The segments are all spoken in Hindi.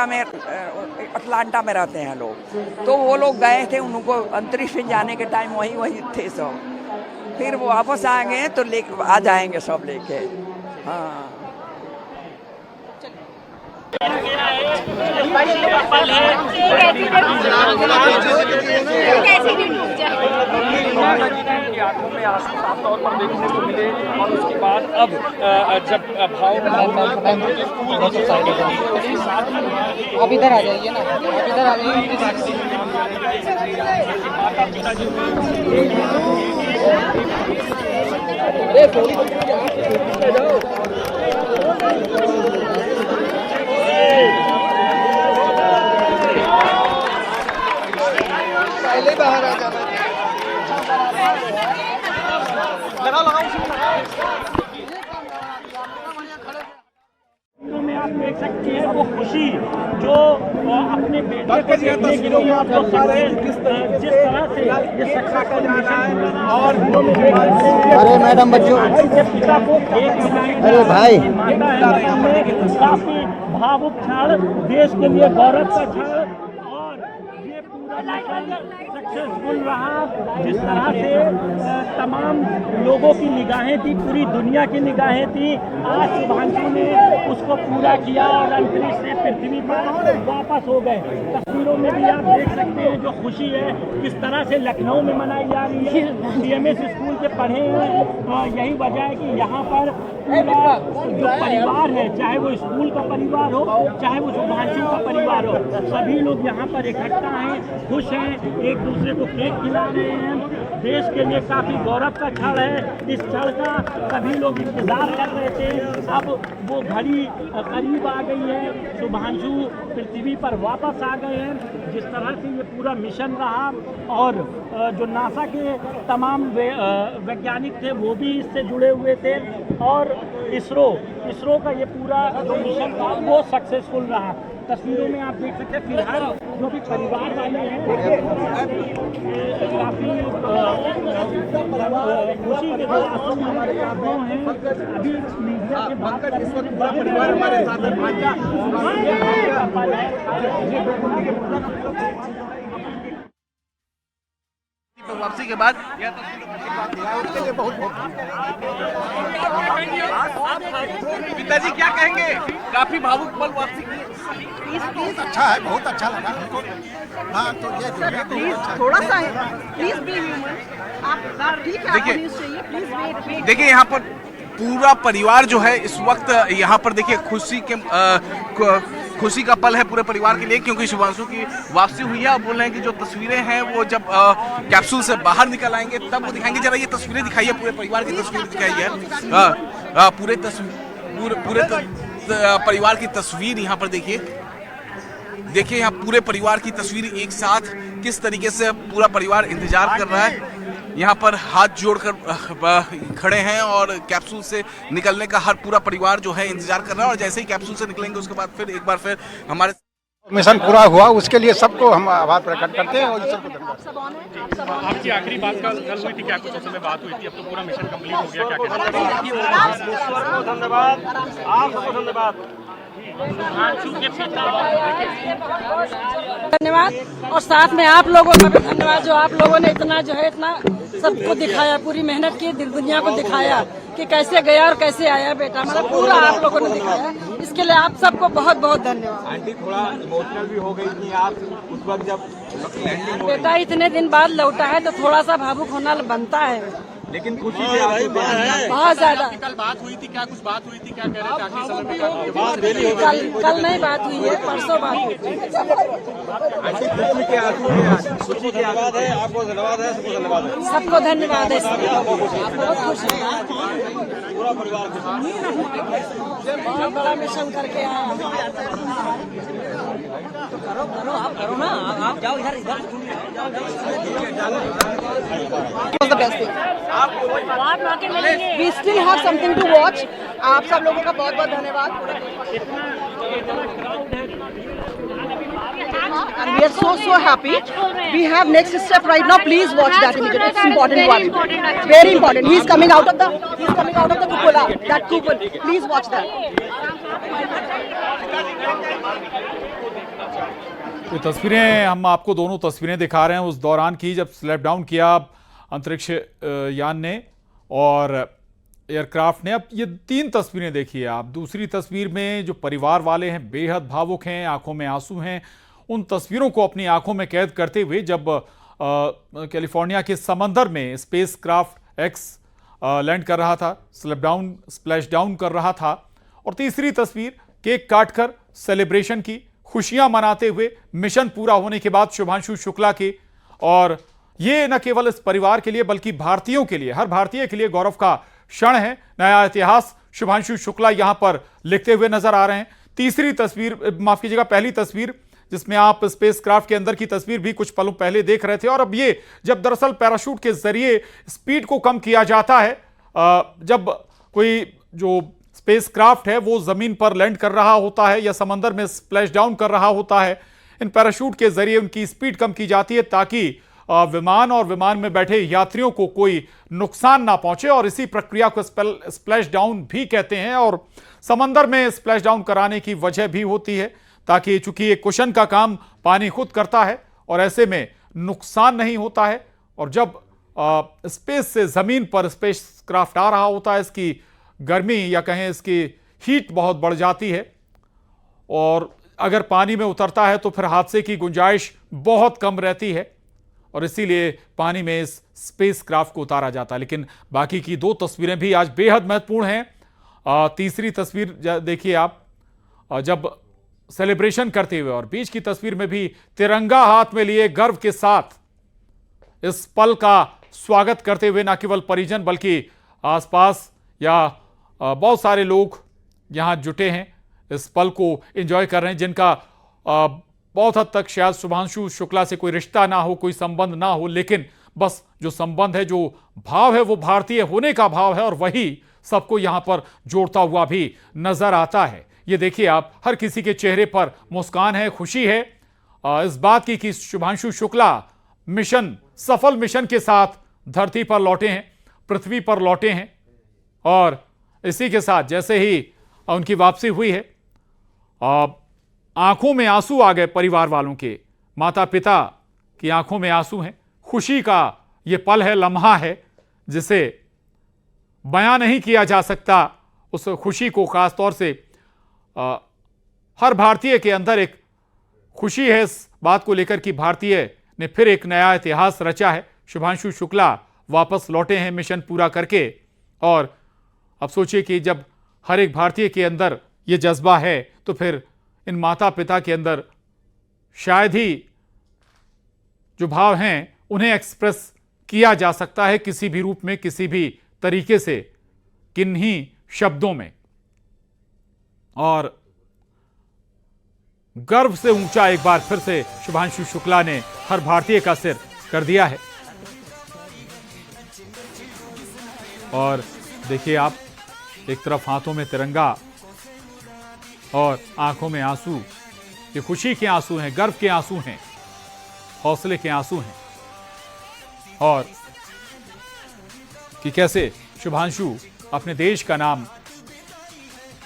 अमेरिका में अटलांटा में रहते हैं लोग, तो वो लोग गए थे, उनको अंतरिक्ष में जाने के टाइम वहीं थे सब। फिर वो वापस आएंगे तो आ जाएंगे सब लेके। हाँ, आंखों में आंसू साफ तौर पर देखने को मिले और उसके बाद अब जब भाव अब इधर आ जाइए ना, अब इधर आ जाइए। माता पिताजी पहले बाहर आ जाना। में आप देख सकते हैं वो खुशी जो अपने बेटे को देखने के लिए आपको जिस तरह से ये सक्सेसफुल मिशन और अरे मैडम बच्चों, पिता को अरे भाई, माता है काफी भावुक क्षण, देश के लिए गौरव का क्षण, और ये पूरा सक्सेसफुल रहा। जिस तरह से तमाम लोगों की निगाहें थी, पूरी दुनिया की निगाहें थी, आज शुभांशु ने उसको पूरा किया और अंतरिक्ष से पृथ्वी पर वापस हो गए। तस्वीरों में भी आप देख सकते हैं जो खुशी है किस तरह से लखनऊ में मनाई जा रही है। सीएमएस स्कूल से पढ़े हैं, यही वजह है कि यहाँ पर पूरा जो परिवार है, चाहे वो स्कूल का परिवार हो, चाहे वो शुभांशु का परिवार हो, सभी लोग यहाँ पर इकट्ठा हैं, खुश हैं, एक दूसरे को केक खिला रहे हैं। देश के लिए काफ़ी गौरव का क्षण है। इस क्षण का सभी लोग इंतजार कर रहे थे। अब वो घड़ी करीब आ गई है, शुभांशु पृथ्वी पर वापस आ गए हैं। जिस तरह से ये पूरा मिशन रहा और जो नासा के तमाम वैज्ञानिक थे वो भी इससे जुड़े हुए थे, और इसरो का ये पूरा जो मिशन था वो सक्सेसफुल रहा। तस्वीरों में आप देख सकते हैं फिलहाल जो भी परिवार वाले हैं काफ़ी खुशी के जो आंसू हमारे आंखों हैं। अभी मीडिया के बात परिवार हमारे साथ वापसी के बाद पिताजी क्या कहेंगे? काफी भावुक पल वापसी बहुत अच्छा है, बहुत अच्छा लगा हमको। हाँ, तो ये जो है प्लीज थोड़ा सा प्लीज बी ह्यूमन। आप ठीक है, आपको न्यूज़ चाहिए, प्लीज वेट। देखिए यहाँ पर पूरा परिवार जो है इस वक्त यहाँ पर देखिए खुशी का पल है पूरे परिवार के लिए, क्योंकि शुभांशु की वापसी हुई है। अब बोल रहे हैं कि जो तस्वीरें हैं वो जब कैप्सूल से बाहर निकल आएंगे तब वो दिखाएंगे। जरा ये तस्वीरें दिखाइए, पूरे परिवार की तस्वीर दिखाइए, पूरे परिवार की तस्वीर यहाँ पर देखिए यहाँ पूरे परिवार की तस्वीर एक साथ किस तरीके से पूरा परिवार इंतजार कर रहा है। यहाँ पर हाथ जोड़कर खड़े हैं और कैप्सूल से निकलने का हर पूरा परिवार जो है इंतजार कर रहा है। और जैसे ही कैप्सूल से निकलेंगे उसके बाद फिर एक बार फिर हमारे मिशन पूरा हुआ, उसके लिए सबको हम आभार प्रकट करते हैं और सबको धन्यवाद। आपकी आखिरी बात कल हुई थी क्या? कुछ समय बात हुई थी, अब तो पूरा मिशन कंप्लीट हो गया, क्या कहना? धन्यवाद, आप सबको धन्यवाद। धन्यवाद, और साथ में आप लोगों का भी धन्यवाद जो आप लोगों ने इतना सबको दिखाया, पूरी मेहनत की, दुनिया को दिखाया कि कैसे गया और कैसे आया बेटा, मतलब पूरा आप लोगों ने दिखाया। इसके लिए आप सबको बहुत बहुत धन्यवाद। आंटी थोड़ा इमोशनल भी हो गई थी आप उस वक्त जब लैंडिंग बेटा इतने दिन बाद लौटा है तो थोड़ा सा भावुक होना बनता है, लेकिन खुशी से बहुत ज्यादा। कल बात हुई थी क्या? कुछ बात हुई थी क्या? कह रहे थे आखिरी समय में कल नहीं बात हुई है, परसों बात हुई थी। खुशी के आवाज है, आपको धन्यवाद है, सबको धन्यवाद है, सबको धन्यवाद है। बहुत खुश है, पूरा परिवार बहुत बड़ा मिशन करके आया। आप करो ना, आप जाओ इधर। The best thing. We still have something to watch. आप सब लोगों का बहुत बहुत धन्यवाद। And we are so happy. We have next step right now. Please watch that immediately. It's important one. Very important. He's coming out of the cupola. That coupon. Please watch that. ये तस्वीरें हम आपको दोनों तस्वीरें दिखा रहे हैं उस दौरान की जब स्लैप डाउन किया अंतरिक्ष यान ने और एयरक्राफ्ट ने। अब ये 3 तस्वीरें देखिए आप। दूसरी तस्वीर में जो परिवार वाले हैं बेहद भावुक हैं, आंखों में आंसू हैं। उन तस्वीरों को अपनी आंखों में कैद करते हुए जब कैलिफोर्निया के समंदर में स्पेस क्राफ्ट एक्स लैंड कर रहा था, स्प्लैश डाउन कर रहा था। और तीसरी तस्वीर केक काटकर सेलिब्रेशन की, खुशियां मनाते हुए मिशन पूरा होने के बाद शुभांशु शुक्ला के। और ये न केवल इस परिवार के लिए बल्कि भारतीयों के लिए, हर भारतीय के लिए गौरव का क्षण है। नया इतिहास शुभांशु शुक्ला यहां पर लिखते हुए नजर आ रहे हैं। तीसरी तस्वीर, माफ कीजिएगा, पहली तस्वीर जिसमें आप स्पेस क्राफ्ट के अंदर की तस्वीर भी कुछ पलों पहले देख रहे थे। और अब ये जब दरअसल पैराशूट के जरिए स्पीड को कम किया जाता है, जब कोई जो स्पेस क्राफ्ट है वो जमीन पर लैंड कर रहा होता है या समंदर में स्प्लैश डाउन कर रहा होता है, इन पैराशूट के जरिए उनकी स्पीड कम की जाती है ताकि विमान और विमान में बैठे यात्रियों को कोई नुकसान ना पहुंचे। और इसी प्रक्रिया को स्प्लैश डाउन भी कहते हैं। और समंदर में स्प्लैश डाउन कराने की वजह भी होती है ताकि, चूंकि ये कुशन का काम पानी खुद करता है और ऐसे में नुकसान नहीं होता है। और जब स्पेस से जमीन पर स्पेस क्राफ्ट आ रहा होता है, इसकी गर्मी या कहें इसकी हीट बहुत बढ़ जाती है और अगर पानी में उतरता है तो फिर हादसे की गुंजाइश बहुत कम रहती है और इसीलिए पानी में इस स्पेस क्राफ्ट को उतारा जाता है। लेकिन बाकी की 2 तस्वीरें भी आज बेहद महत्वपूर्ण हैं। तीसरी तस्वीर देखिए आप, जब सेलिब्रेशन करते हुए, और बीच की तस्वीर में भी तिरंगा हाथ में लिए गर्व के साथ इस पल का स्वागत करते हुए न केवल परिजन बल्कि आसपास या बहुत सारे लोग यहां जुटे हैं, इस पल को एंजॉय कर रहे हैं, जिनका बहुत हद तक शायद शुभांशु शुक्ला से कोई रिश्ता ना हो, कोई संबंध ना हो, लेकिन बस जो संबंध है, जो भाव है वो भारतीय होने का भाव है और वही सबको यहां पर जोड़ता हुआ भी नजर आता है। ये देखिए आप, हर किसी के चेहरे पर मुस्कान है, खुशी है इस बात की कि शुभांशु शुक्ला सफल मिशन के साथ धरती पर लौटे हैं, पृथ्वी पर लौटे हैं। और इसी के साथ जैसे ही उनकी वापसी हुई है, आंखों में आंसू आ गए परिवार वालों के, माता पिता की आंखों में आंसू हैं। खुशी का यह पल है, लम्हा है, जिसे बयां नहीं किया जा सकता। उस खुशी को खास तौर से हर भारतीय के अंदर एक खुशी है इस बात को लेकर कि भारतीय ने फिर एक नया इतिहास रचा है। शुभांशु शुक्ला वापस लौटे हैं मिशन पूरा करके। और अब सोचिए कि जब हर एक भारतीय के अंदर यह जज्बा है तो फिर इन माता पिता के अंदर शायद ही जो भाव हैं उन्हें एक्सप्रेस किया जा सकता है किसी भी रूप में, किसी भी तरीके से, किन्हीं शब्दों में। और गर्व से ऊंचा एक बार फिर से शुभांशु शुक्ला ने हर भारतीय का सिर कर दिया है। और देखिए आप, एक तरफ हाथों में तिरंगा और आंखों में आंसू, ये खुशी के आंसू हैं, गर्व के आंसू हैं, हौसले के आंसू हैं। और कि कैसे शुभांशु अपने देश का नाम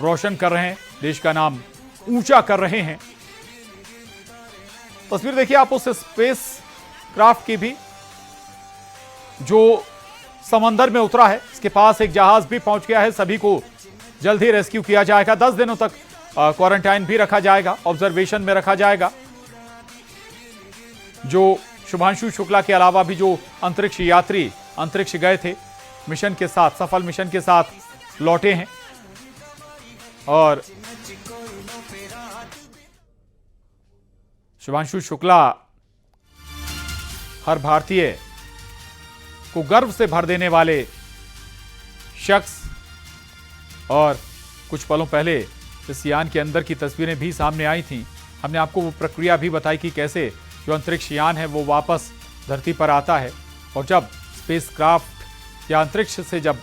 रोशन कर रहे हैं, देश का नाम ऊंचा कर रहे हैं। तस्वीर देखिए आप उस स्पेस क्राफ्ट की भी जो समंदर में उतरा है। इसके पास एक जहाज भी पहुंच गया है। सभी को जल्द ही रेस्क्यू किया जाएगा। 10 दिनों तक क्वारंटाइन भी रखा जाएगा, ऑब्जर्वेशन में रखा जाएगा। जो शुभांशु शुक्ला के अलावा भी जो अंतरिक्ष यात्री अंतरिक्ष गए थे मिशन के साथ, सफल मिशन के साथ लौटे हैं। और शुभांशु शुक्ला हर भारतीय को गर्व से भर देने वाले शख्स। और कुछ पलों पहले इस यान के अंदर की तस्वीरें भी सामने आई थीं। हमने आपको वो प्रक्रिया भी बताई कि कैसे जो अंतरिक्ष यान है वो वापस धरती पर आता है और जब स्पेस क्राफ्ट या अंतरिक्ष से, जब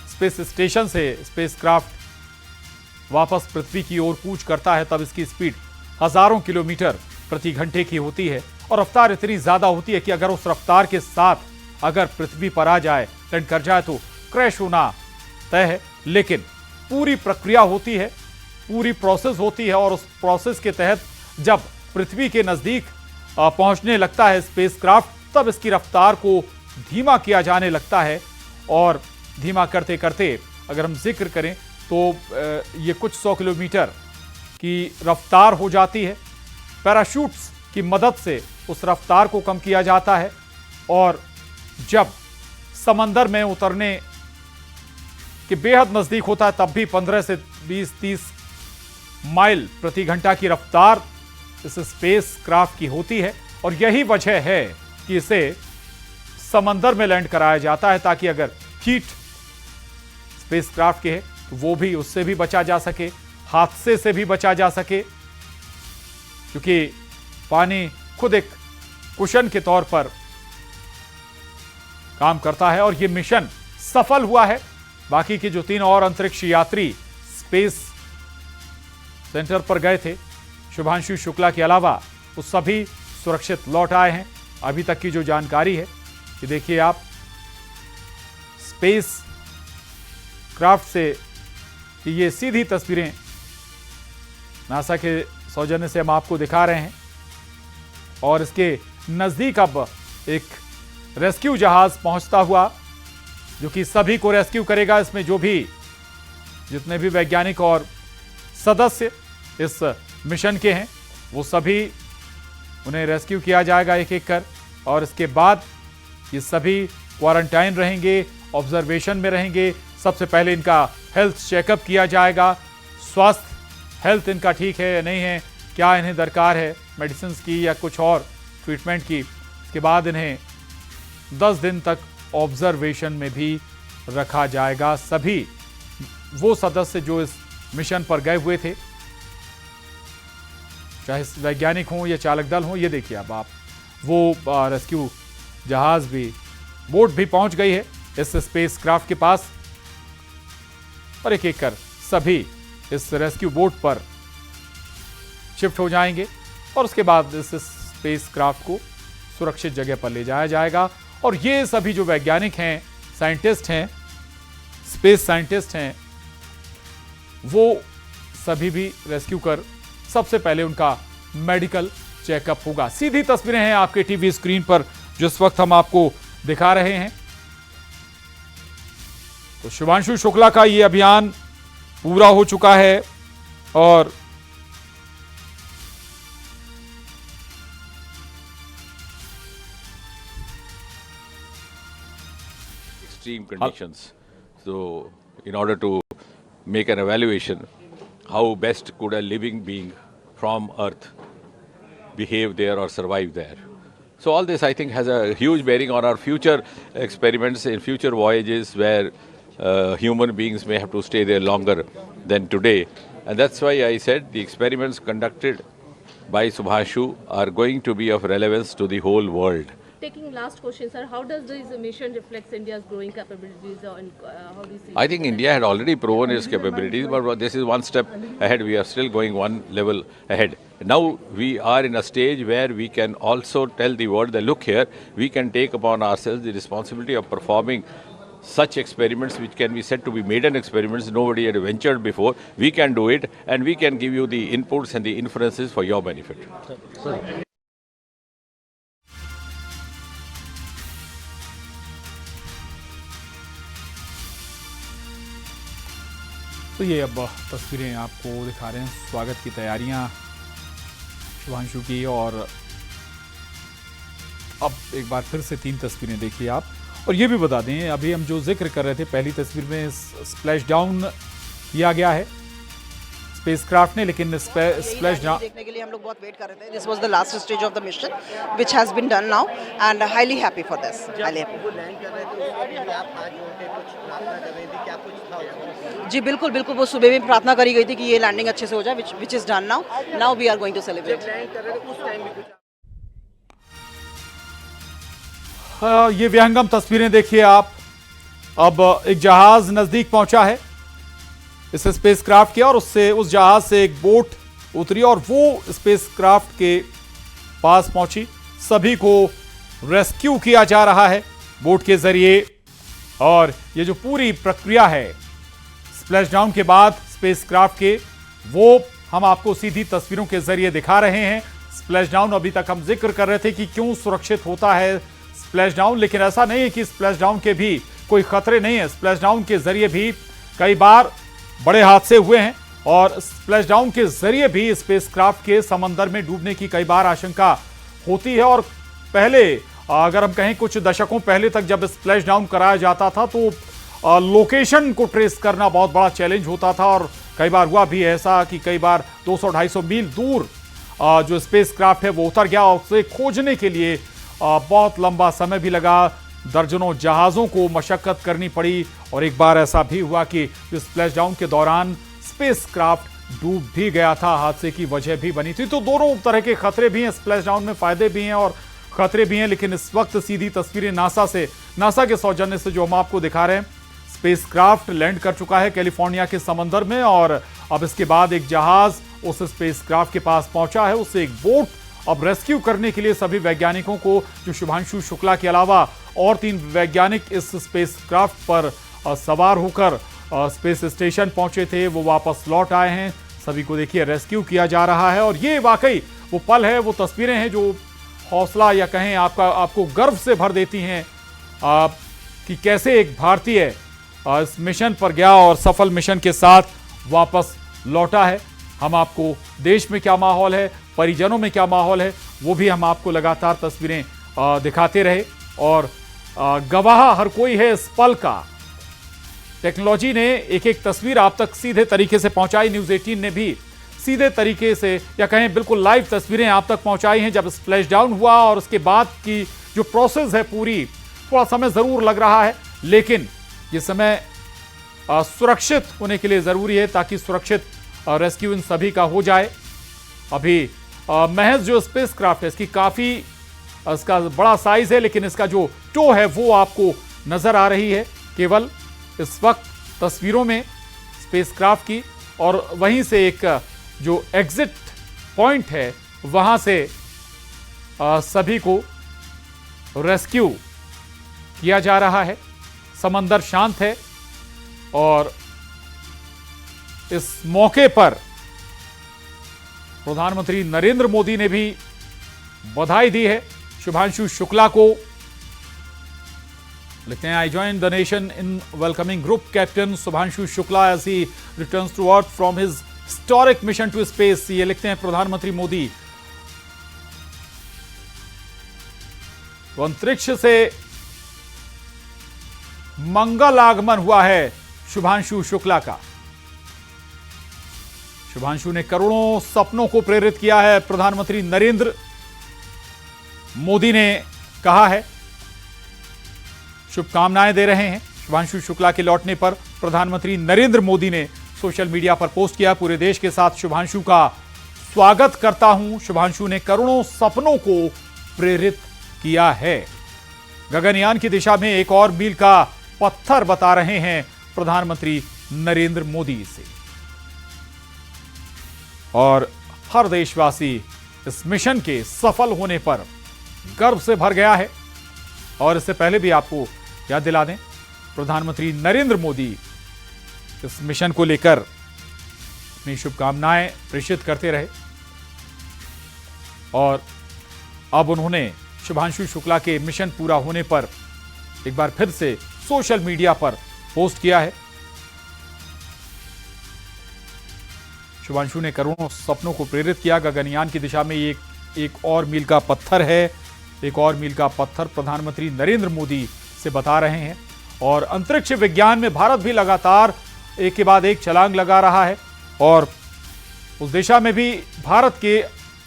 स्पेस स्टेशन से स्पेस क्राफ्ट वापस पृथ्वी की ओर कूच करता है, तब इसकी स्पीड हजारों किलोमीटर प्रति घंटे की होती है और रफ्तार इतनी ज्यादा होती है कि अगर उस रफ्तार के साथ अगर पृथ्वी पर आ जाए, लैंड कर जाए तो क्रैश होना तय है। लेकिन पूरी प्रक्रिया होती है पूरी प्रोसेस होती है और उस प्रोसेस के तहत जब पृथ्वी के नजदीक पहुंचने लगता है स्पेसक्राफ्ट, तब इसकी रफ्तार को धीमा किया जाने लगता है और धीमा करते करते अगर हम जिक्र करें तो ये कुछ 100 किलोमीटर की रफ्तार हो जाती है। पैराशूट्स की मदद से उस रफ्तार को कम किया जाता है और जब समंदर में उतरने के बेहद नजदीक होता है तब भी 15 से 20-30 माइल प्रति घंटा की रफ्तार इस स्पेस क्राफ्ट की होती है और यही वजह है कि इसे समंदर में लैंड कराया जाता है ताकि अगर हीट स्पेस क्राफ्ट के है तो वो भी, उससे भी बचा जा सके, हादसे से भी बचा जा सके, क्योंकि पानी खुद एक कुशन के तौर पर काम करता है और यह मिशन सफल हुआ है। बाकी के जो 3 और अंतरिक्ष यात्री स्पेस सेंटर पर गए थे, शुभांशु शुक्ला के अलावा, वो सभी सुरक्षित लौट आए हैं। अभी तक की जो जानकारी है कि देखिए आप, स्पेस क्राफ्ट से ये सीधी तस्वीरें नासा के सौजन्य से हम आपको दिखा रहे हैं और इसके नजदीक अब एक रेस्क्यू जहाज पहुंचता हुआ जो कि सभी को रेस्क्यू करेगा। इसमें जो भी जितने भी वैज्ञानिक और सदस्य इस मिशन के हैं वो सभी, उन्हें रेस्क्यू किया जाएगा एक एक कर और इसके बाद ये सभी क्वारंटाइन रहेंगे, ऑब्जर्वेशन में रहेंगे। सबसे पहले इनका हेल्थ चेकअप किया जाएगा, स्वास्थ्य हेल्थ इनका ठीक है या नहीं है, क्या इन्हें दरकार है मेडिसिन की या कुछ और ट्रीटमेंट की। इसके बाद इन्हें 10 दिन तक ऑब्जर्वेशन में भी रखा जाएगा। सभी वो सदस्य जो इस मिशन पर गए हुए थे, चाहे वैज्ञानिक हों या चालक दल हों, ये देखिए अब आप, वो रेस्क्यू जहाज भी, बोट भी पहुंच गई है इस स्पेस क्राफ्ट के पास और एक एक कर सभी इस रेस्क्यू बोट पर शिफ्ट हो जाएंगे और उसके बाद इस स्पेस क्राफ्ट को सुरक्षित जगह पर ले जाया जाएगा। और ये सभी जो वैज्ञानिक हैं, साइंटिस्ट हैं, स्पेस साइंटिस्ट हैं, वो सभी भी रेस्क्यू कर सबसे पहले उनका मेडिकल चेकअप होगा। सीधी तस्वीरें हैं आपके टीवी स्क्रीन पर जो इस वक्त हम आपको दिखा रहे हैं। तो शुभांशु शुक्ला का ये अभियान पूरा हो चुका है और extreme conditions. So in order to make an evaluation how best could a living being from Earth behave there or survive there. So all this I think has a huge bearing on our future experiments in future voyages where human beings may have to stay there longer than today. And that's why I said the experiments conducted by Subhashu are going to be of relevance to the whole world. Taking last question, sir, how does this mission reflect India's growing capabilities and how do you see? I think India had already proven its capabilities, but this is one step ahead. We are still going one level ahead. Now we are in a stage where we can also tell the world that look here, we can take upon ourselves the responsibility of performing such experiments which can be said to be maiden experiments nobody had ventured before. We can do it and we can give you the inputs and the inferences for your benefit. तो ये अब तस्वीरें आपको दिखा रहे हैं स्वागत की तैयारियां शुभांशु की। और अब एक बार फिर से 3 तस्वीरें देखिए आप। और ये भी बता दें, अभी हम जो जिक्र कर रहे थे, पहली तस्वीर में स्प्लैश डाउन किया गया है स्पेसक्राफ्ट ने, लेकिन स्प्लैश डाउन देखने के लिए हम लोग बहुत वेट कर रहे थे। This was the last stage of the mission which has been done now and highly happy for this. जी बिल्कुल बिल्कुल, वो सुबह में प्रार्थना करी गई थी कि ये लैंडिंग अच्छे से हो जाए, which is done now. Now we are going to celebrate. ये विहंगम तस्वीरें देखिए आप। अब एक जहाज नजदीक पहुंचा है इस स्पेसक्राफ्ट के और उससे उस जहाज से एक बोट उतरी और वो स्पेसक्राफ्ट के पास पहुंची। सभी को रेस्क्यू किया जा रहा है बोट के जरिए। और ये जो पूरी प्रक्रिया है स्प्लैश डाउन के बाद स्पेसक्राफ्ट के, वो हम आपको सीधी तस्वीरों के जरिए दिखा रहे हैं। स्प्लैश डाउन, अभी तक हम जिक्र कर रहे थे कि क्यों सुरक्षित होता है स्प्लैश डाउन, लेकिन ऐसा नहीं है कि स्प्लैश डाउन के भी कोई खतरे नहीं है। स्प्लैश डाउन के जरिए भी कई बार बड़े हादसे हुए हैं और स्प्लैश डाउन के जरिए भी स्पेसक्राफ्ट के समंदर में डूबने की कई बार आशंका होती है। और पहले अगर हम कहें कुछ दशकों पहले तक जब स्प्लैश डाउन कराया जाता था तो लोकेशन को ट्रेस करना बहुत बड़ा चैलेंज होता था और कई बार हुआ भी ऐसा कि कई बार 200-250 मील दूर जो स्पेसक्राफ्ट है वो उतर गया और उसे खोजने के लिए बहुत लंबा समय भी लगा। दर्जनों जहाज़ों को मशक्कत करनी पड़ी और एक बार ऐसा भी हुआ कि स्प्लैश डाउन के दौरान स्पेसक्राफ्ट डूब भी गया था, हादसे की वजह भी बनी थी। तो दोनों तरह के खतरे भी हैं, स्प्लैश डाउन में फायदे भी हैं और खतरे भी हैं। लेकिन इस वक्त सीधी तस्वीरें नासा के सौजन्य से जो हम आपको दिखा रहे हैं, स्पेसक्राफ्ट लैंड कर चुका है कैलिफोर्निया के समंदर में और अब इसके बाद एक जहाज उस स्पेसक्राफ्ट के पास पहुंचा है, उससे एक बोट अब रेस्क्यू करने के लिए सभी वैज्ञानिकों को, जो शुभांशु शुक्ला के अलावा और 3 वैज्ञानिक इस स्पेसक्राफ्ट पर सवार होकर स्पेस स्टेशन पहुंचे थे, वो वापस लौट आए हैं। सभी को देखिए रेस्क्यू किया जा रहा है और ये वाकई वो पल है, वो तस्वीरें हैं जो हौसला या कहें आपको गर्व से भर देती हैं कि कैसे एक भारतीय इस मिशन पर गया और सफल मिशन के साथ वापस लौटा है। हम आपको देश में क्या माहौल है, परिजनों में क्या माहौल है, वो भी हम आपको लगातार तस्वीरें दिखाते रहे और गवाह हर कोई है इस पल का। टेक्नोलॉजी ने एक एक तस्वीर आप तक सीधे तरीके से पहुंचाई। न्यूज़ 18 ने भी सीधे तरीके से या कहें बिल्कुल लाइव तस्वीरें आप तक पहुंचाई हैं। जब स्प्लैश डाउन हुआ और उसके बाद की जो प्रोसेस है पूरी, थोड़ा समय जरूर लग रहा है, लेकिन ये समय सुरक्षित होने के लिए जरूरी है ताकि सुरक्षित रेस्क्यू इन सभी का हो जाए। अभी महज जो स्पेसक्राफ्ट है इसकी काफी इसका बड़ा साइज है, लेकिन इसका जो टो है वो आपको नजर आ रही है केवल इस वक्त तस्वीरों में स्पेसक्राफ्ट की, और वहीं से एक जो एग्जिट पॉइंट है वहां से सभी को रेस्क्यू किया जा रहा है। समंदर शांत है और इस मौके पर प्रधानमंत्री नरेंद्र मोदी ने भी बधाई दी है शुभांशु शुक्ला को। लिखते हैं, I join the nation in welcoming group captain Shubhanshu Shukla as he returns to earth from his historic mission to space. ये लिखते हैं प्रधानमंत्री मोदी। तो अंतरिक्ष से मंगल आगमन हुआ है शुभांशु शुक्ला का। शुभांशु ने करोड़ों सपनों को प्रेरित किया है, प्रधानमंत्री नरेंद्र मोदी ने कहा है। शुभकामनाएं दे रहे हैं शुभांशु शुक्ला के लौटने पर। प्रधानमंत्री नरेंद्र मोदी ने सोशल मीडिया पर पोस्ट किया, पूरे देश के साथ शुभांशु का स्वागत करता हूं। शुभांशु ने करोड़ों सपनों को प्रेरित किया है। गगनयान की दिशा में एक और मील का पत्थर बता रहे हैं प्रधानमंत्री नरेंद्र मोदी इसे, और हर देशवासी इस मिशन के सफल होने पर गर्व से भर गया है। और इससे पहले भी आपको याद दिला दें, प्रधानमंत्री नरेंद्र मोदी इस मिशन को लेकर अपनी शुभकामनाएं प्रेषित करते रहे और अब उन्होंने शुभांशु शुक्ला के मिशन पूरा होने पर एक बार फिर से सोशल मीडिया पर पोस्ट किया है। शुभांशु ने करोड़ों सपनों को प्रेरित किया। गगनयान की दिशा में एक और मील का पत्थर है, एक और मील का पत्थर प्रधानमंत्री नरेंद्र मोदी से बता रहे हैं। और अंतरिक्ष विज्ञान में भारत भी लगातार एक के बाद एक छलांग लगा रहा है और उस दिशा में भी भारत के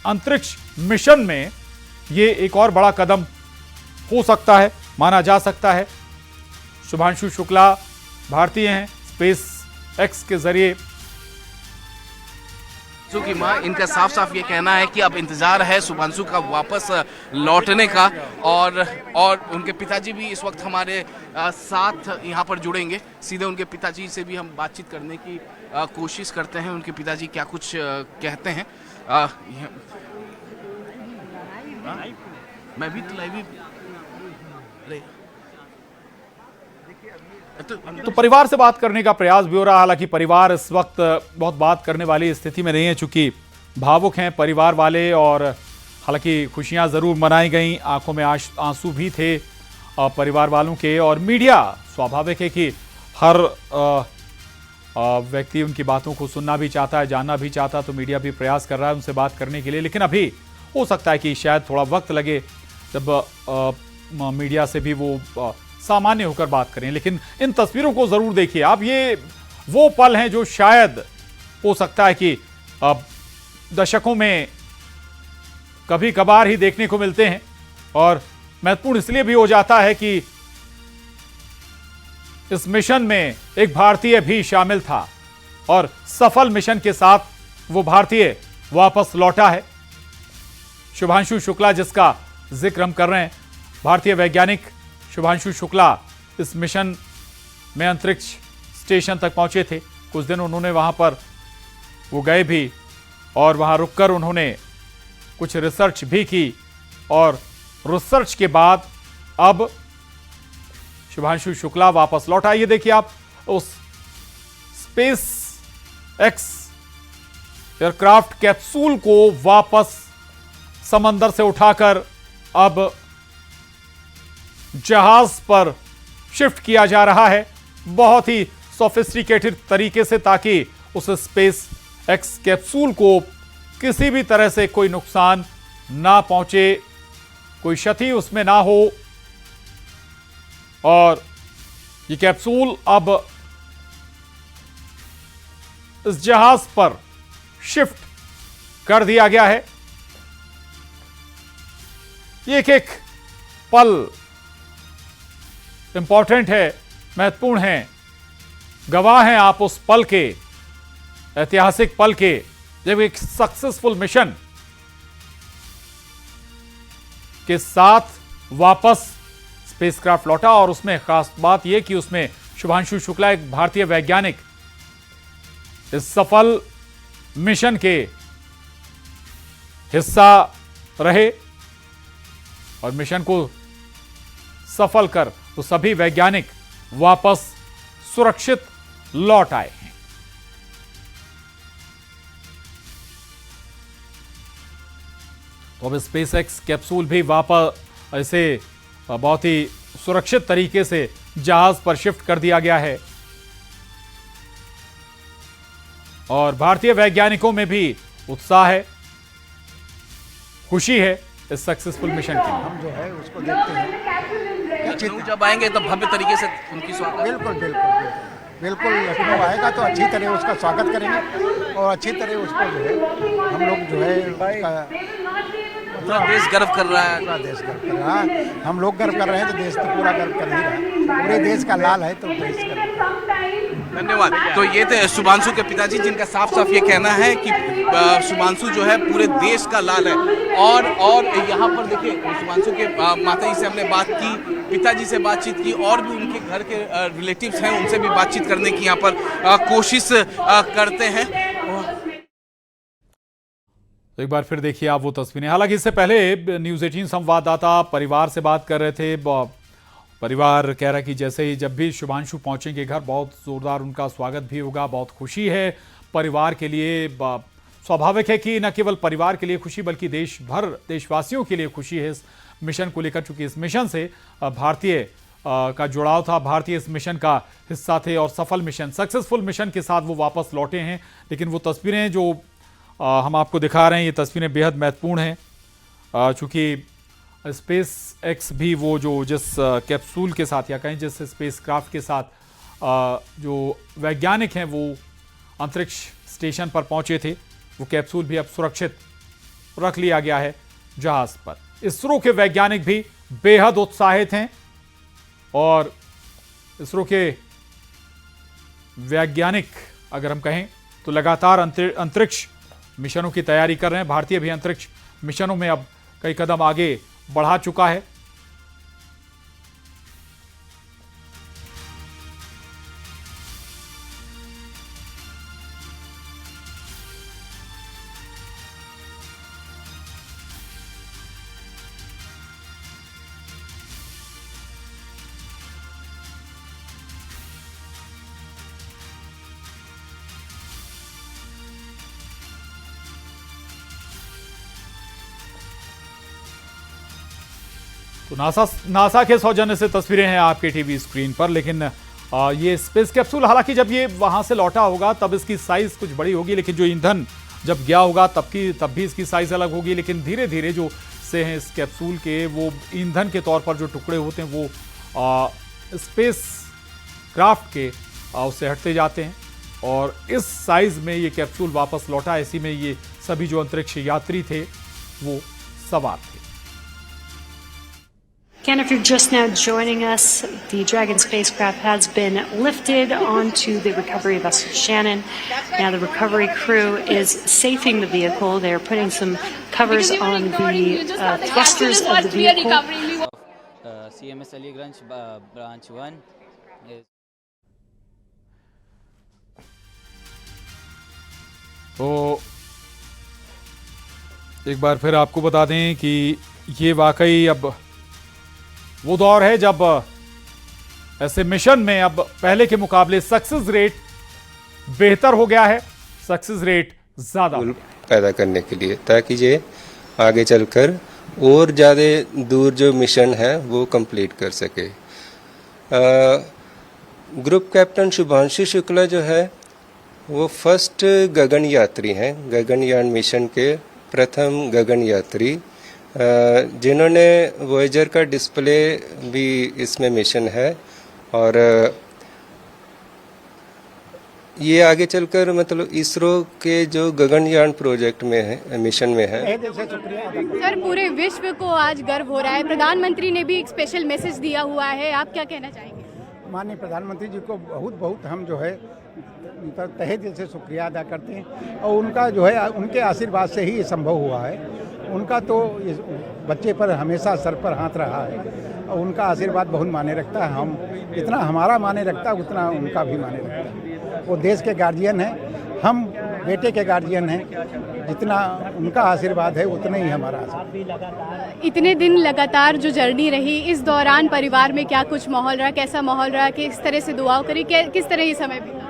अंतरिक्ष मिशन में ये एक और बड़ा कदम हो सकता है, माना जा सकता है। शुभांशु शुक्ला भारतीय हैं, स्पेस एक्स के जरिए। की मां, इनका साफ साफ ये कहना है कि अब इंतजार है शुभांशु का वापस लौटने का, और उनके पिताजी भी इस वक्त हमारे साथ यहाँ पर जुड़ेंगे। सीधे उनके पिताजी से भी हम बातचीत करने की कोशिश करते हैं, उनके पिताजी क्या कुछ कहते हैं। मैं भी तो लाइव तो परिवार से बात करने का प्रयास भी हो रहा। हालांकि परिवार इस वक्त बहुत बात करने वाली स्थिति में नहीं है, चूंकि भावुक हैं परिवार वाले। और हालांकि खुशियां जरूर मनाई गई, आंखों में आंसू भी थे परिवार वालों के। और मीडिया, स्वाभाविक है कि हर व्यक्ति उनकी बातों को सुनना भी चाहता है, जानना भी चाहता है, तो मीडिया भी प्रयास कर रहा है उनसे बात करने के लिए। लेकिन अभी हो सकता है कि शायद थोड़ा वक्त लगे जब मीडिया से भी वो सामान्य होकर बात करें। लेकिन इन तस्वीरों को जरूर देखिए आप, ये वो पल हैं जो शायद हो सकता है कि दशकों में कभी कभार ही देखने को मिलते हैं। और महत्वपूर्ण इसलिए भी हो जाता है कि इस मिशन में एक भारतीय भी शामिल था और सफल मिशन के साथ वो भारतीय वापस लौटा है। शुभांशु शुक्ला, जिसका जिक्र हम कर रहे हैं, भारतीय वैज्ञानिक शुभांशु शुक्ला इस मिशन में अंतरिक्ष स्टेशन तक पहुंचे थे। कुछ दिन उन्होंने वहां पर वो गए भी और वहां रुककर उन्होंने कुछ रिसर्च भी की। और रिसर्च के बाद अब शुभांशु शुक्ला वापस लौटा। ये देखिए आप, उस स्पेस एक्स एयरक्राफ्ट कैप्सूल को वापस समंदर से उठाकर अब जहाज पर शिफ्ट किया जा रहा है, बहुत ही सोफिस्टिकेटेड तरीके से, ताकि उस स्पेस एक्स कैप्सूल को किसी भी तरह से कोई नुकसान ना पहुंचे, कोई क्षति उसमें ना हो। और ये कैप्सूल अब इस जहाज पर शिफ्ट कर दिया गया है। ये एक पल इंपॉर्टेंट है, महत्वपूर्ण है। गवाह हैं आप उस पल के, ऐतिहासिक पल के, जब एक सक्सेसफुल मिशन के साथ वापस स्पेसक्राफ्ट लौटा। और उसमें खास बात यह कि उसमें शुभांशु शुक्ला, एक भारतीय वैज्ञानिक, इस सफल मिशन के हिस्सा रहे और मिशन को सफल कर तो सभी वैज्ञानिक वापस सुरक्षित लौट आए हैं। तो अब स्पेस एक्स कैप्सूल भी वापस ऐसे बहुत ही सुरक्षित तरीके से जहाज पर शिफ्ट कर दिया गया है। और भारतीय वैज्ञानिकों में भी उत्साह है, खुशी है इस सक्सेसफुल मिशन की। हम जो है उसको देखते हैं, जब आएंगे तो भव्य तरीके से उनकी स्वागत। बिल्कुल बिल्कुल बिल्कुल लखनऊ आएगा तो अच्छी तरह उसका स्वागत करेंगे और अच्छी तरह उसको जो है हम लोग जो है पूरा देश गर्व कर रहा है। पूरा देश गर्व कर रहा है। हम लोग गर्व कर रहे हैं तो देश तो पूरा गर्व कर ही रहा है। पूरे देश का लाल है तो देश गर्व। धन्यवाद। तो ये थे शुभांशु के पिताजी, जिनका साफ साफ ये कहना है कि शुभांशु जो है पूरे देश का लाल है। और यहाँ पर देखिए, शुभांशु के माता जी से हमने बात की, पिताजी से बातचीत की, और भी उनके घर के रिलेटिव्स हैं उनसे भी बातचीत करने की यहाँ पर कोशिश करते हैं। तो एक बार फिर देखिए आप वो तस्वीरें। हालांकि इससे पहले न्यूज़ 18 संवाददाता परिवार से बात कर रहे थे। परिवार कह रहा है कि जैसे ही जब भी शुभांशु पहुंचेंगे घर, बहुत ज़ोरदार उनका स्वागत भी होगा। बहुत खुशी है परिवार के लिए। स्वाभाविक है कि न केवल परिवार के लिए खुशी, बल्कि देश भर देशवासियों के लिए खुशी है इस मिशन को लेकर। चूंकि इस मिशन से भारतीय का जुड़ाव था, भारतीय इस मिशन का हिस्सा थे और सफल मिशन, सक्सेसफुल मिशन के साथ वो वापस लौटे हैं। लेकिन वो तस्वीरें जो हम आपको दिखा रहे हैं, ये तस्वीरें बेहद महत्वपूर्ण हैं। चूँकि स्पेस एक्स भी वो जो जिस कैप्सूल के साथ या कहीं जिस स्पेस क्राफ्ट के साथ जो वैज्ञानिक हैं वो अंतरिक्ष स्टेशन पर पहुंचे थे, वो कैप्सूल भी अब सुरक्षित रख लिया गया है जहाज पर। इसरो के वैज्ञानिक भी बेहद उत्साहित हैं और इसरो के वैज्ञानिक अगर हम कहें तो लगातार अंतरिक्ष मिशनों की तैयारी कर रहे हैं। भारतीय भी अंतरिक्ष मिशनों में अब कई कदम आगे बढ़ा चुका है। तो नासा के सौजन्य से तस्वीरें हैं आपके टीवी स्क्रीन पर। लेकिन ये स्पेस कैप्सूल हालांकि जब ये वहां से लौटा होगा तब इसकी साइज कुछ बड़ी होगी, लेकिन जो ईंधन जब गया होगा तब भी इसकी साइज अलग होगी। लेकिन धीरे धीरे जो से हैं इस कैप्सूल के वो ईंधन के तौर पर जो टुकड़े होते हैं वो स्पेस क्राफ्ट के उससे हटते जाते हैं और इस साइज में ये कैप्सूल वापस लौटा। ऐसी में ये सभी जो अंतरिक्ष यात्री थे वो सवार थे। Again, if you're just now joining us, the Dragon spacecraft has been lifted onto the recovery vessel Shannon. Now the recovery crew is safing the vehicle. They're putting some covers on the thrusters of the vehicle. CMS Aliganj Branch 1 is तो एक बार फिर आपको बता दें कि ये वाकई अब वो दौर है जब ऐसे मिशन में अब पहले के मुकाबले सक्सेस रेट बेहतर हो गया है, सक्सेस रेट ज्यादा पैदा करने के लिए, ताकि ये आगे चलकर और ज़्यादा दूर जो मिशन है वो कंप्लीट कर सके। ग्रुप कैप्टन शुभांशु शुक्ला जो है वो फर्स्ट गगन यात्री हैं, गगनयान मिशन के प्रथम गगन यात्री, जिन्होंने वॉयेजर का डिस्प्ले भी इसमें मिशन है। और ये आगे चलकर मतलब इसरो के जो गगनयान प्रोजेक्ट में है, मिशन में है। सर, पूरे विश्व को आज गर्व हो रहा है, प्रधानमंत्री ने भी एक स्पेशल मैसेज दिया हुआ है, आप क्या कहना चाहेंगे? माननीय प्रधानमंत्री जी को बहुत हम जो है उनका तहे दिल से शुक्रिया अदा करते हैं और उनका जो है उनके आशीर्वाद से ही ये संभव हुआ है। उनका तो इस बच्चे पर हमेशा सर पर हाथ रहा है और उनका आशीर्वाद बहुत माने रखता है। हम जितना हमारा माने रखता है उतना उनका भी माने रखता है। वो देश के गार्जियन हैं, हम बेटे के गार्जियन हैं। जितना उनका आशीर्वाद है उतना ही हमारा आशीर्वाद। इतने दिन लगातार जो जर्नी रही, इस दौरान परिवार में क्या कुछ माहौल रहा, कैसा माहौल रहा, किस तरह से दुआओं करी, किस तरह ये समय बीता?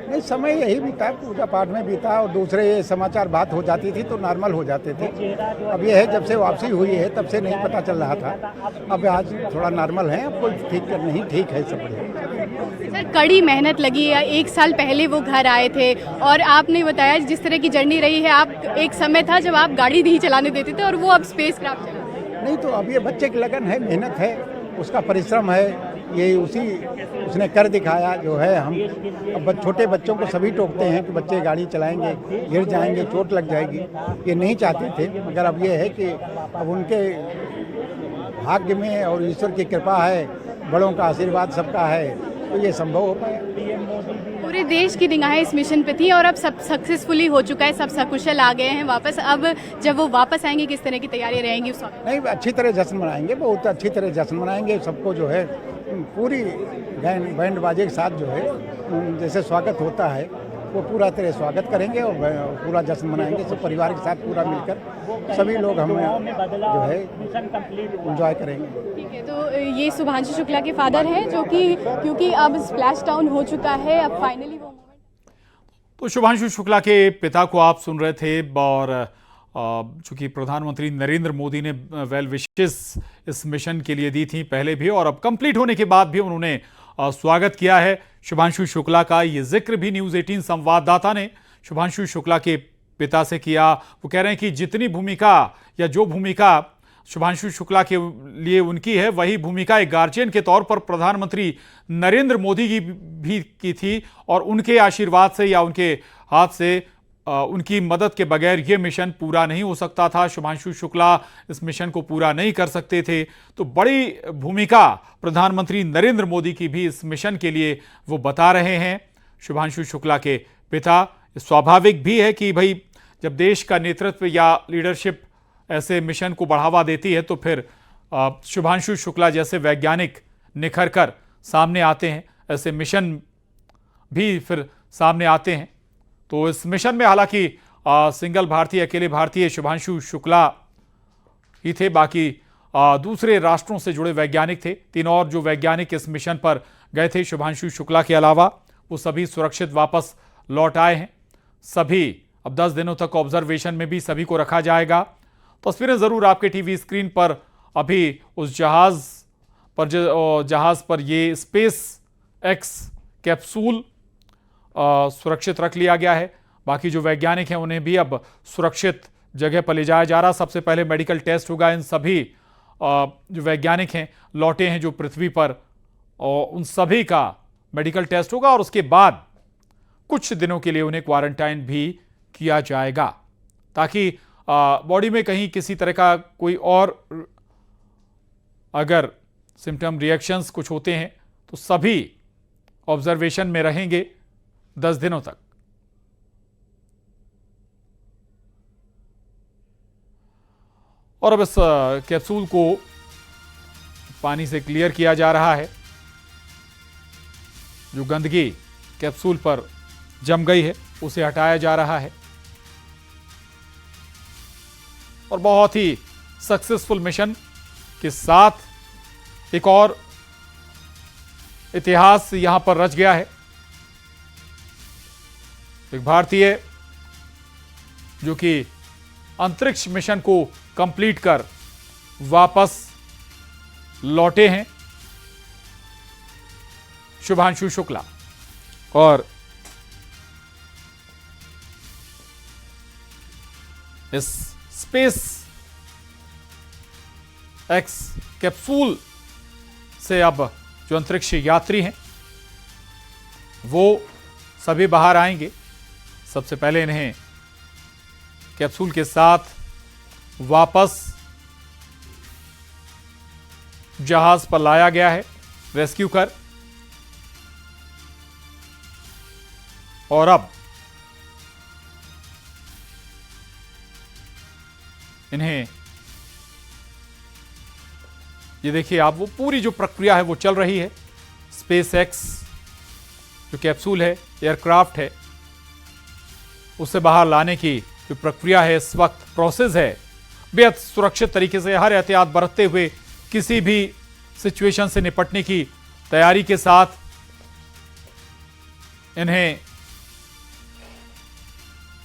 नहीं, समय यही बीता, पूजा पाठ में बीता और दूसरे समाचार बात हो जाती थी तो नॉर्मल हो जाते थे। अब ये है जब से वापसी हुई है तब से नहीं पता चल रहा था, अब आज थोड़ा नॉर्मल है, अब कोई ठीक है सब बढ़िया। सर, कड़ी मेहनत लगी है, 1 साल पहले वो घर आए थे और आपने बताया जिस तरह की जर्नी रही है, आप एक समय था जब आप गाड़ी नहीं चलाने देते थे और वो अब स्पेस क्राफ्ट चला। नहीं, तो अब ये बच्चे की लगन है, मेहनत है, उसका परिश्रम है, ये उसने कर दिखाया जो है। हम अब छोटे बच्चों को सभी टोकते हैं कि बच्चे गाड़ी चलाएंगे, गिर जाएंगे, चोट लग जाएगी, ये नहीं चाहते थे, मगर अब ये है कि अब उनके भाग्य में और ईश्वर की कृपा है, बड़ों का आशीर्वाद सबका है, तो ये संभव हो पाया। पूरे देश की निगाहें इस मिशन पे थी और अब सब सक्सेसफुली हो चुका है, सब सकुशल आ गए हैं वापस। अब जब वो वापस आएंगे किस तरह की तैयारी रहेंगी उस वक्त? नहीं, अच्छी तरह जश्न मनाएंगे, बहुत अच्छी तरह जश्न मनाएंगे। सबको जो है पूरी बैंड बाजे के साथ जो है जैसे स्वागत होता है वो पूरा तरह स्वागत करेंगे और पूरा जश्न मनाएंगे, सब परिवार के साथ पूरा मिलकर सभी लोग हम जो है एंजॉय करेंगे। ठीक है, तो ये शुभांशु शुक्ला के फादर हैं जो कि क्योंकि अब स्प्लैश डाउन हो चुका है, अब फाइनली वो तो शुभांशु शुक्ला के पिता को आप सुन रहे थे। और चूंकि प्रधानमंत्री नरेंद्र मोदी ने वेल विशेस इस मिशन के लिए दी थी पहले भी, और अब कंप्लीट होने के बाद भी उन्होंने स्वागत किया है शुभांशु शुक्ला का। ये जिक्र भी न्यूज़ 18 संवाददाता ने शुभांशु शुक्ला के पिता से किया। वो कह रहे हैं कि जितनी भूमिका या जो भूमिका शुभांशु शुक्ला के लिए उनकी है, वही भूमिका एक गार्जियन के तौर पर प्रधानमंत्री नरेंद्र मोदी की भी की थी, और उनके आशीर्वाद से या उनके हाथ से उनकी मदद के बगैर ये मिशन पूरा नहीं हो सकता था। शुभांशु शुक्ला इस मिशन को पूरा नहीं कर सकते थे। तो बड़ी भूमिका प्रधानमंत्री नरेंद्र मोदी की भी इस मिशन के लिए वो बता रहे हैं शुभांशु शुक्ला के पिता। स्वाभाविक भी है कि भाई जब देश का नेतृत्व या लीडरशिप ऐसे मिशन को बढ़ावा देती है तो फिर शुभांशु शुक्ला जैसे वैज्ञानिक निखर कर सामने आते हैं, ऐसे मिशन भी फिर सामने आते हैं। तो इस मिशन में हालांकि सिंगल भारतीय, अकेले भारतीय शुभांशु शुक्ला ही थे, बाकी दूसरे राष्ट्रों से जुड़े वैज्ञानिक थे। 3 और जो वैज्ञानिक इस मिशन पर गए थे शुभांशु शुक्ला के अलावा, वो सभी सुरक्षित वापस लौट आए हैं। सभी अब 10 दिनों तक ऑब्जर्वेशन में भी सभी को रखा जाएगा। तस्वीरें ज़रूर आपके टीवी स्क्रीन पर अभी उस जहाज पर ये स्पेस एक्स कैप्सूल सुरक्षित रख लिया गया है। बाकी जो वैज्ञानिक हैं उन्हें भी अब सुरक्षित जगह पर ले जाया जा रहा। सबसे पहले मेडिकल टेस्ट होगा। इन सभी जो वैज्ञानिक हैं लौटे हैं जो पृथ्वी पर, और उन सभी का मेडिकल टेस्ट होगा और उसके बाद कुछ दिनों के लिए उन्हें क्वारंटाइन भी किया जाएगा, ताकि बॉडी में कहीं किसी तरह का कोई और अगर सिम्टम रिएक्शंस कुछ होते हैं तो सभी ऑब्जर्वेशन में रहेंगे 10 दिनों तक। और अब इस कैप्सूल को पानी से क्लियर किया जा रहा है। जो गंदगी कैप्सूल पर जम गई है उसे हटाया जा रहा है। और बहुत ही सक्सेसफुल मिशन के साथ एक और इतिहास यहां पर रच गया है। एक भारतीय जो कि अंतरिक्ष मिशन को कंप्लीट कर वापस लौटे हैं, शुभांशु शुक्ला। और इस स्पेस एक्स कैप्सूल से अब जो अंतरिक्ष यात्री हैं वो सभी बाहर आएंगे। सबसे पहले इन्हें कैप्सूल के साथ वापस जहाज पर लाया गया है रेस्क्यू कर, और अब इन्हें ये देखिए आप, वो पूरी जो प्रक्रिया है वो चल रही है। स्पेस एक्स जो कैप्सूल है, एयरक्राफ्ट है, उसे बाहर लाने की जो प्रक्रिया है इस वक्त प्रोसेस है, बेहद सुरक्षित तरीके से हर एहतियात बरतते हुए किसी भी सिचुएशन से निपटने की तैयारी के साथ इन्हें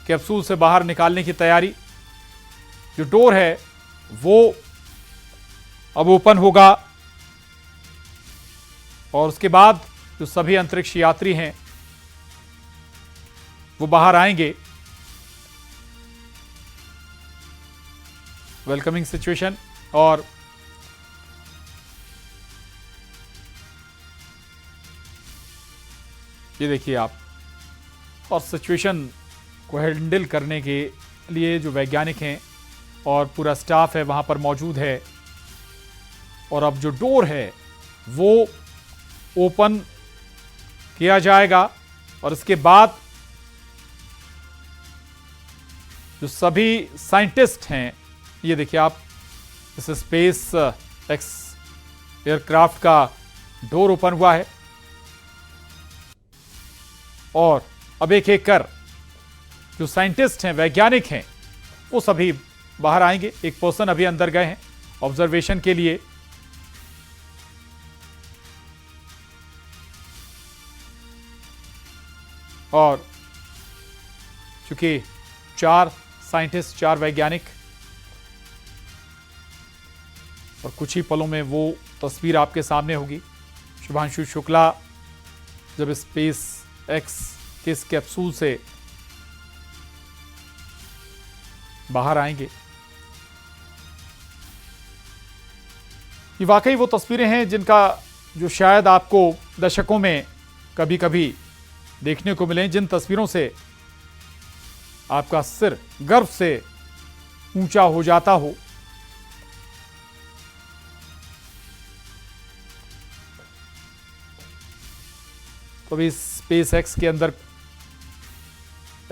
कैप्सूल से बाहर निकालने की तैयारी। जो डोर है वो अब ओपन होगा और उसके बाद जो सभी अंतरिक्ष यात्री हैं वो बाहर आएंगे। वेलकमिंग सिचुएशन, और ये देखिए आप, और सिचुएशन को हैंडल करने के लिए जो वैज्ञानिक हैं और पूरा स्टाफ है वहां पर मौजूद है। और अब जो डोर है वो ओपन किया जाएगा और इसके बाद जो सभी साइंटिस्ट हैं, ये देखिए आप, इस स्पेस एक्स एयरक्राफ्ट का डोर ओपन हुआ है और अब एक एक कर जो साइंटिस्ट हैं, वैज्ञानिक हैं, वो सभी बाहर आएंगे। एक पर्सन अभी अंदर गए हैं ऑब्जर्वेशन के लिए। और चूंकि 4 साइंटिस्ट, 4 वैज्ञानिक, और कुछ ही पलों में वो तस्वीर आपके सामने होगी। शुभांशु शुक्ला जब स्पेस एक्स के इस कैप्सूल से बाहर आएंगे, ये वाकई वो तस्वीरें हैं जिनका जो शायद आपको दशकों में कभी कभी देखने को मिले, जिन तस्वीरों से आपका सिर गर्व से ऊंचा हो जाता हो। तो अभी स्पेस एक्स के अंदर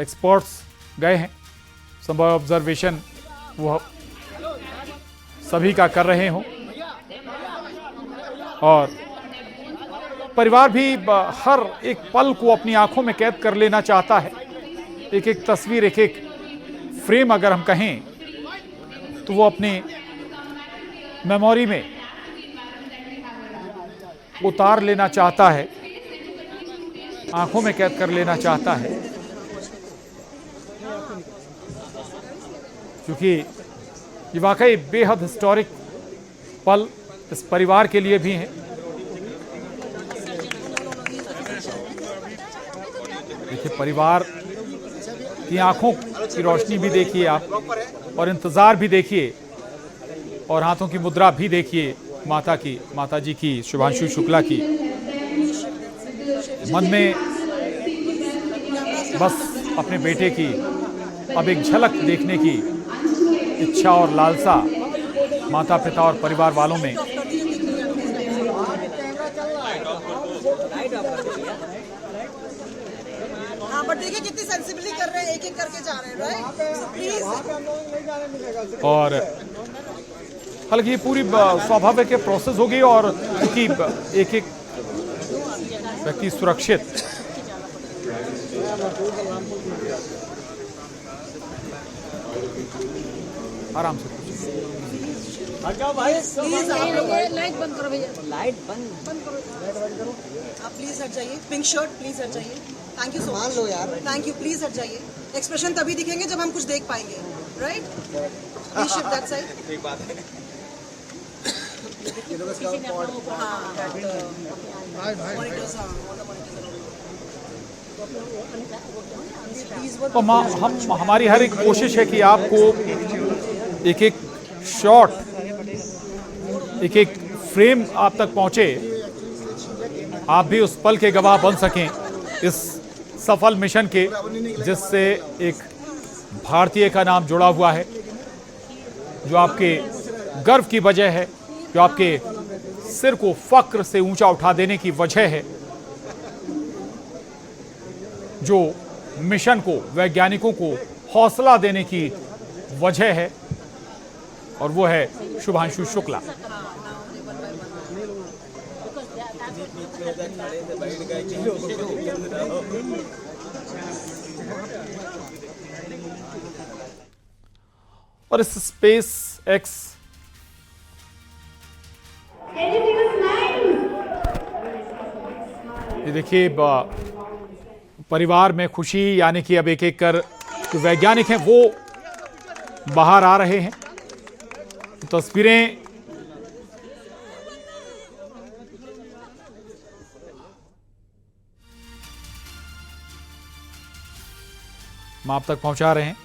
एक्सपर्ट्स गए हैं, संभव ऑब्जर्वेशन वो सभी का कर रहे हों, और परिवार भी हर एक पल को अपनी आंखों में कैद कर लेना चाहता है। एक एक तस्वीर, एक एक फ्रेम अगर हम कहें तो वो अपने मेमोरी में उतार लेना चाहता है, आंखों में कैद कर लेना चाहता है, क्योंकि ये वाकई बेहद हिस्टोरिक पल इस परिवार के लिए भी हैं। देखिए, परिवार की आंखों की रोशनी भी देखिए आप, और इंतजार भी देखिए, और हाथों की मुद्रा भी देखिए माता जी की, शुभांशु शुक्ला की। मन में बस अपने बेटे की अब एक झलक देखने की इच्छा और लालसा माता पिता और परिवार वालों में। हाँ, बट देखिए कितनी सेंसिबली कर रहे हैं, एक एक करके जा रहे हैं, राइट? प्लीज। और हालांकि ये पूरी स्वाभाविक प्रोसेस होगी, और क्योंकि एक एक व्यक्ति सुरक्षित आराम से लाइट बंद करो भैया, लाइट बंद करो, आप प्लीज हट जाइए। पिंक शर्ट प्लीज हट जाइए। Thank you so much. लो यार, थैंक यू, प्लीज हट जाइए। एक्सप्रेशन तभी दिखेंगे जब हम कुछ देख पाएंगे, right? Please shift that side. ठीक बात है। तो हमारी हर एक कोशिश है कि आपको एक एक शॉट, एक एक फ्रेम आप तक पहुंचे, आप भी उस पल के गवाह बन सकें इस सफल मिशन के, जिससे एक भारतीय का नाम जुड़ा हुआ है, जो आपके गर्व की वजह है, जो आपके सिर को फक्र से ऊंचा उठा देने की वजह है, जो मिशन को, वैज्ञानिकों को हौसला देने की वजह है, और वो है शुभांशु शुक्ला। और इस स्पेस एक्स ये देखिए, परिवार में खुशी, यानी कि अब एक एक कर जो वैज्ञानिक हैं वो बाहर आ रहे हैं। तस्वीरें हम आप तक पहुंचा रहे हैं।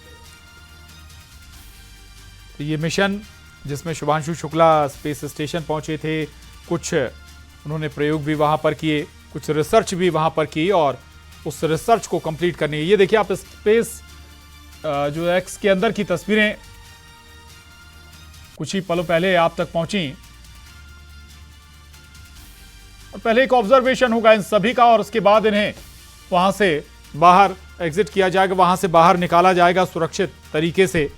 तो ये मिशन जिसमें शुभांशु शुक्ला स्पेस स्टेशन पहुंचे थे, कुछ उन्होंने प्रयोग भी वहां पर किए, कुछ रिसर्च भी वहां पर की, और उस रिसर्च को कंप्लीट करनी है। ये देखिए आप स्पेस जो एक्स के अंदर की तस्वीरें कुछ ही पलों पहले आप तक पहुंची, और पहले एक ऑब्जर्वेशन होगा इन सभी का, और उसके बाद इन्हें वहां से बाहर एग्जिट किया जाएगा, वहां से बाहर निकाला जाएगा सुरक्षित तरीके से।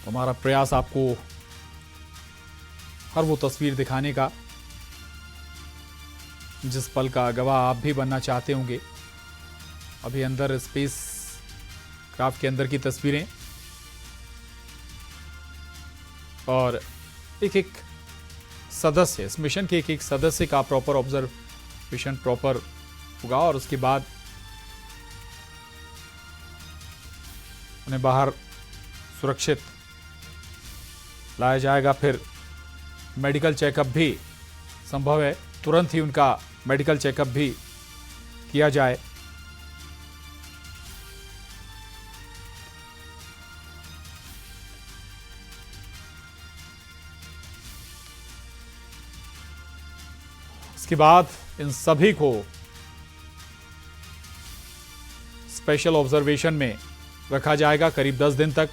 हमारा प्रयास आपको हर वो तस्वीर दिखाने का जिस पल का गवाह आप भी बनना चाहते होंगे। अभी अंदर स्पेस क्राफ्ट के अंदर की तस्वीरें, और एक एक सदस्य, इस मिशन के एक एक सदस्य का प्रॉपर ऑब्जर्वेशन प्रॉपर होगा, और उसके बाद उन्हें बाहर सुरक्षित लाया जाएगा। फिर मेडिकल चेकअप भी संभव है, तुरंत ही उनका मेडिकल चेकअप भी किया जाए। इसके बाद इन सभी को स्पेशल ऑब्जर्वेशन में रखा जाएगा करीब 10 दिन तक।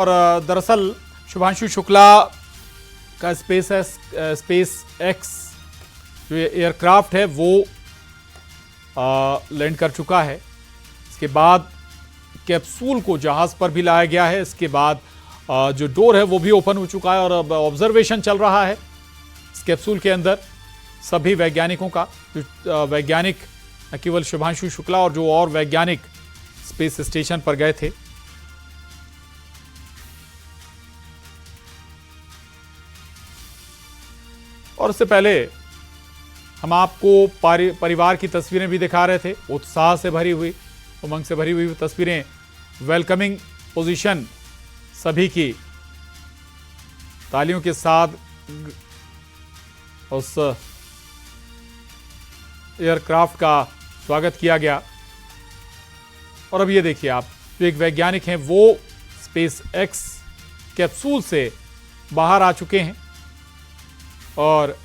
और दरअसल शुभांशु शुक्ला का स्पेस एक्स जो एयरक्राफ्ट है वो लैंड कर चुका है। इसके बाद कैप्सूल को जहाज पर भी लाया गया है। इसके बाद जो डोर है वो भी ओपन हो चुका है और अब ऑब्जर्वेशन चल रहा है इस कैप्सूल के अंदर सभी वैज्ञानिकों का। जो वैज्ञानिक न केवल शुभांशु शुक्ला और जो और वैज्ञानिक स्पेस स्टेशन पर गए थे। और इससे पहले हम आपको परिवार की तस्वीरें भी दिखा रहे थे, उत्साह से भरी हुई, उमंग से भरी हुई तस्वीरें, वेलकमिंग पोजीशन सभी की तालियों के साथ उस एयरक्राफ्ट का स्वागत किया गया। और अब ये देखिए आप, जो एक वैज्ञानिक हैं वो स्पेस एक्स कैप्सूल से बाहर आ चुके हैं और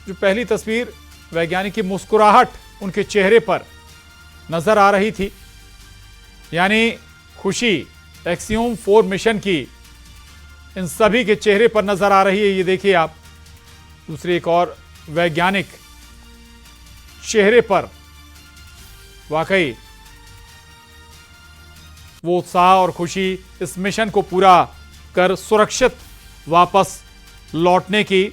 जो पहली तस्वीर वैज्ञानिक की मुस्कुराहट उनके चेहरे पर नजर आ रही थी, यानी खुशी एक्सियोम 4 मिशन की इन सभी के चेहरे पर नजर आ रही है। ये देखिए आप, दूसरे एक और वैज्ञानिक चेहरे पर वाकई वो उत्साह और खुशी इस मिशन को पूरा कर सुरक्षित वापस लौटने की।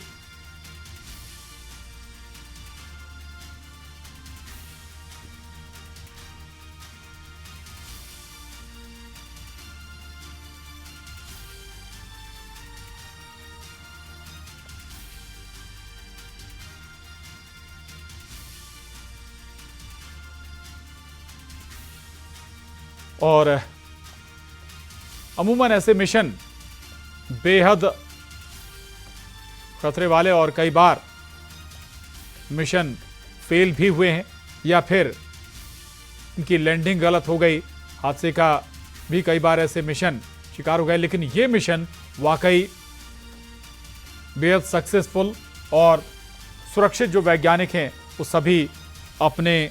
और अमूमन ऐसे मिशन बेहद खतरे वाले और कई बार मिशन फेल भी हुए हैं या फिर इनकी लैंडिंग गलत हो गई, हादसे का भी कई बार ऐसे मिशन शिकार हो गए। लेकिन ये मिशन वाकई बेहद सक्सेसफुल और सुरक्षित। जो वैज्ञानिक हैं वो सभी अपने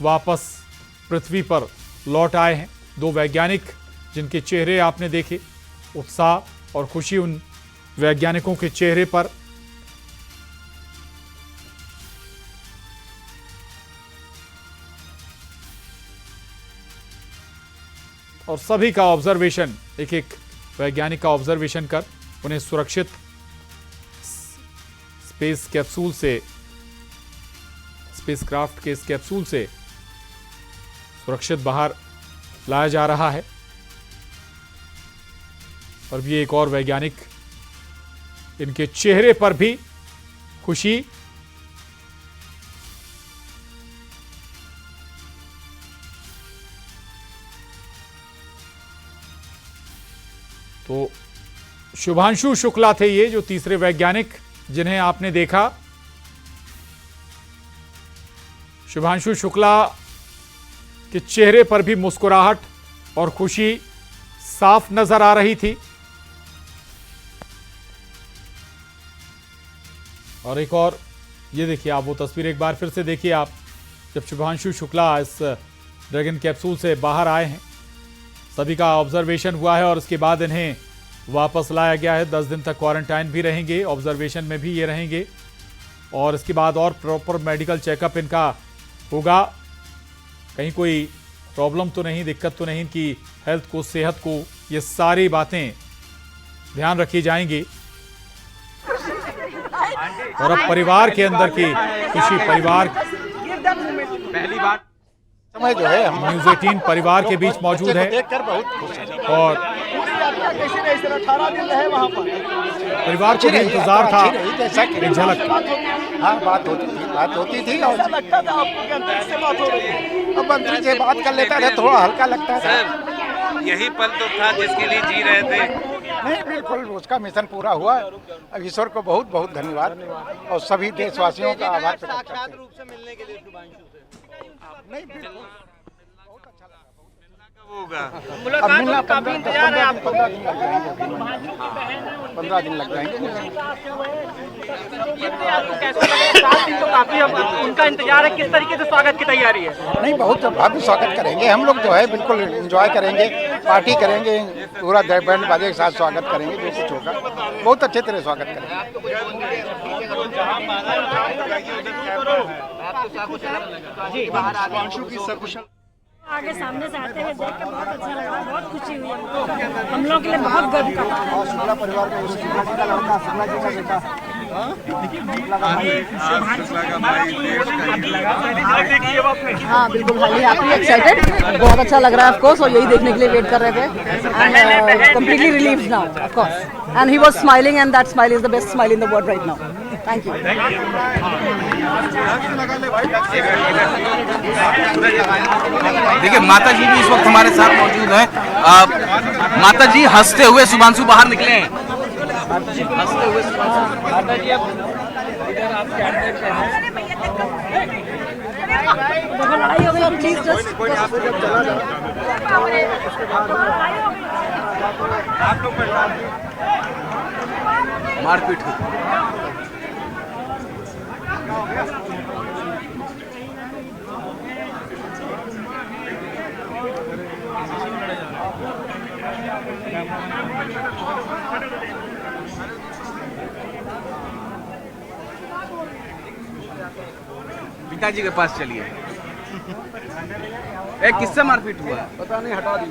वापस पृथ्वी पर लौट आए हैं। 2 वैज्ञानिक जिनके चेहरे आपने देखे, उत्साह और खुशी उन वैज्ञानिकों के चेहरे पर। और सभी का ऑब्जर्वेशन, एक एक वैज्ञानिक का ऑब्जर्वेशन कर उन्हें सुरक्षित स्पेस कैप्सूल से, स्पेसक्राफ्ट के इस कैप्सूल से सुरक्षित बाहर लाया जा रहा है। और भी एक और वैज्ञानिक, इनके चेहरे पर भी खुशी, तो शुभांशु शुक्ला थे ये जो तीसरे वैज्ञानिक जिन्हें आपने देखा। शुभांशु शुक्ला के चेहरे पर भी मुस्कुराहट और खुशी साफ नजर आ रही थी। और एक और ये देखिए आप, वो तस्वीर एक बार फिर से देखिए आप, जब शुभांशु शुक्ला इस ड्रैगन कैप्सूल से बाहर आए हैं। सभी का ऑब्जर्वेशन हुआ है और उसके बाद इन्हें वापस लाया गया है। 10 दिन तक क्वारंटाइन भी रहेंगे, ऑब्जर्वेशन में भी ये रहेंगे और इसके बाद और प्रॉपर मेडिकल चेकअप इनका होगा। कहीं कोई प्रॉब्लम तो नहीं, दिक्कत तो नहीं इनकी हेल्थ को, सेहत को, ये सारी बातें ध्यान रखी जाएंगी। और अब परिवार के अंदर की खुशी, परिवार पहली बार समय जो है हम न्यूज़ 18 परिवार के बीच मौजूद है देखकर बहुत खुश हैं। और परिवार को भी इंतजार था एक झलक। हाँ, बात होती थी और अब मंत्री से बात कर लेता था, थोड़ा हल्का लगता था। यही पल तो था जिसके लिए जी रहे थे। नहीं, बिल्कुल उसका मिशन पूरा हुआ। अब ईश्वर को बहुत बहुत धन्यवाद और सभी देशवासियों का आभार प्रकट करते हैं। रूप से मिलने के लिए शुभांशु से नहीं, बिल्कुल बहुत अच्छा लगा। मुलाकात होगी, काफी इंतजार है आपको। 15 दिन लग जाएंगे। ये आपको कैसा लगा? 7 दिन तो काफी उनका इंतजार है, किस तरीके से स्वागत की तैयारी है? नहीं, बहुत भव्य स्वागत करेंगे हम लोग, जो है बिल्कुल एंजॉय करेंगे, पार्टी करेंगे, पूरा बैंड बाजे के साथ स्वागत करेंगे, जो कुछ होगा बहुत अच्छे तरह स्वागत करेंगे। आगे सामने से आते हुए देख के बहुत अच्छा लगा, बहुत खुशी हुई हमको। हम लोग के लिए बहुत गर्व का हाँ बिल्कुल, हैप्पी एक्साइटेड, बहुत अच्छा लग रहा है ऑफकोर्स, और यही देखने के लिए वेट कर रहे थे। And completely relieved now of course, and he was smiling, and that smile is the best smile in the world right now. Thank you. देखिए माता जी भी इस वक्त हमारे साथ मौजूद हैं। माता जी हंसते हुए शुभांशु बाहर निकले हैं, हंसते हुए माता जी। अब इधर आप लड़ाई हो गई, प्लीज जस्ट मारपीट हुई। पिताजी के पास चलिए। किससे मारपीट हुआ? पता नहीं, हटा दी।